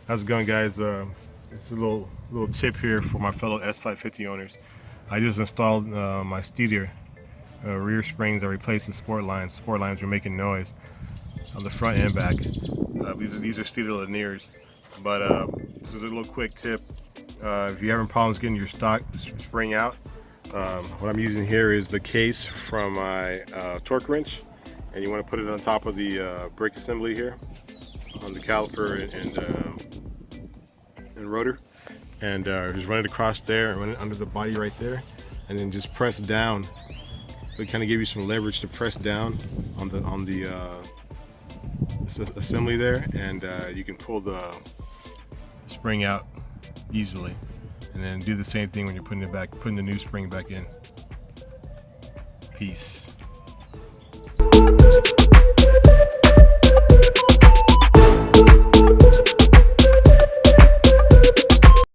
How's it going, guys? This is a little tip here for my fellow S550 owners. I just installed my Steeder rear springs. I replaced the sport lines. Sport lines were making noise on the front and back. These are Steeder linears, but this is a little quick tip. If you're having problems getting your stock spring out, what I'm using here is the case from my torque wrench, and you want to put it on top of the brake assembly here on the caliper and rotor, and just run it across there and run it under the body right there, and then just press down. It kind of give you some leverage to press down on the assembly there, and you can pull the spring out easily. And then do the same thing when you're putting the new spring back in. Peace.